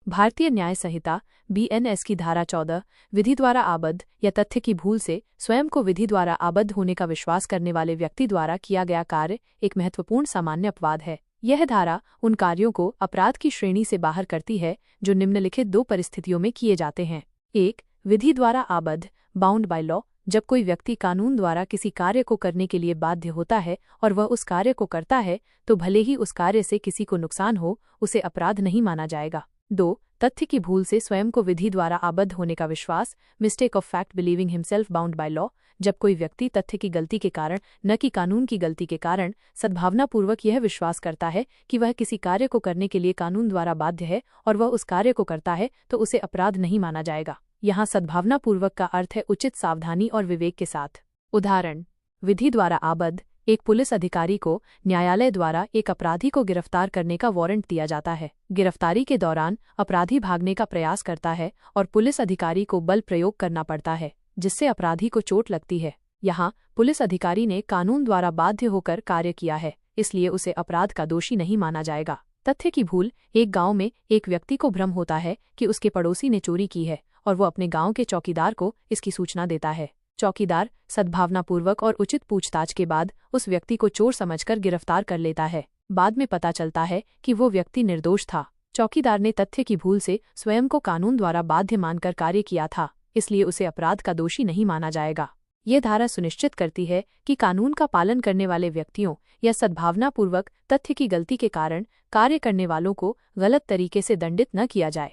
भारतीय न्याय संहिता BNS की धारा 14 विधि द्वारा आबद्ध या तथ्य की भूल से स्वयं को विधि द्वारा आबद्ध होने का विश्वास करने वाले व्यक्ति द्वारा किया गया कार्य एक महत्वपूर्ण सामान्य अपवाद है। यह धारा उन कार्यों को अपराध की श्रेणी से बाहर करती है जो निम्नलिखित दो परिस्थितियों में किए जाते हैं। 1. विधि द्वारा आबद्ध बाउंड बाय लॉ, जब कोई व्यक्ति कानून द्वारा किसी कार्य को करने के लिए बाध्य होता है और वह उस कार्य को करता है तो भले ही उस कार्य से किसी को नुकसान हो, उसे अपराध नहीं माना जाएगा। 2. तथ्य की भूल से स्वयं को विधि द्वारा आबद्ध होने का विश्वास mistake of fact believing himself bound by law, जब कोई व्यक्ति तथ्य की गलती के कारण न कि कानून की गलती के कारण सद्भावनापूर्वक यह विश्वास करता है कि वह किसी कार्य को करने के लिए कानून द्वारा बाध्य है और वह उस कार्य को करता है तो उसे अपराध नहीं माना जाएगा। यहाँ सद्भावनापूर्वक का अर्थ है उचित सावधानी और विवेक के साथ। उदाहरण, विधि द्वारा आबद्ध एक पुलिस अधिकारी को न्यायालय द्वारा एक अपराधी को गिरफ्तार करने का वारंट दिया जाता है। गिरफ्तारी के दौरान अपराधी भागने का प्रयास करता है और पुलिस अधिकारी को बल प्रयोग करना पड़ता है जिससे अपराधी को चोट लगती है। यहाँ पुलिस अधिकारी ने कानून द्वारा बाध्य होकर कार्य किया है, इसलिए उसे अपराध का दोषी नहीं माना जाएगा। तथ्य की भूल, एक गांव में एक व्यक्ति को भ्रम होता है कि उसके पड़ोसी ने चोरी की है और वो अपने गांव के चौकीदार को इसकी सूचना देता है। चौकीदार सद्भावनापूर्वक और उचित पूछताछ के बाद उस व्यक्ति को चोर समझकर गिरफ्तार कर लेता है। बाद में पता चलता है कि वो व्यक्ति निर्दोष था। चौकीदार ने तथ्य की भूल से स्वयं को कानून द्वारा बाध्य मानकर कार्य किया था, इसलिए उसे अपराध का दोषी नहीं माना जाएगा। ये धारा सुनिश्चित करती है कि कानून का पालन करने वाले व्यक्तियों या सद्भावनापूर्वक तथ्य की गलती के कारण कार्य करने वालों को गलत तरीके से दंडित न किया जाए।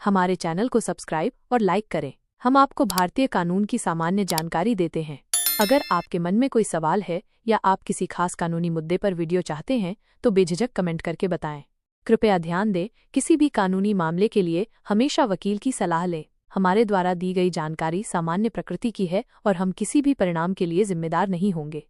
हमारे चैनल को सब्सक्राइब और लाइक करें। हम आपको भारतीय कानून की सामान्य जानकारी देते हैं। अगर आपके मन में कोई सवाल है या आप किसी खास कानूनी मुद्दे पर वीडियो चाहते हैं तो बेझिझक कमेंट करके बताएं। कृपया ध्यान दें, किसी भी कानूनी मामले के लिए हमेशा वकील की सलाह लें। हमारे द्वारा दी गई जानकारी सामान्य प्रकृति की है और हम किसी भी परिणाम के लिए जिम्मेदार नहीं होंगे।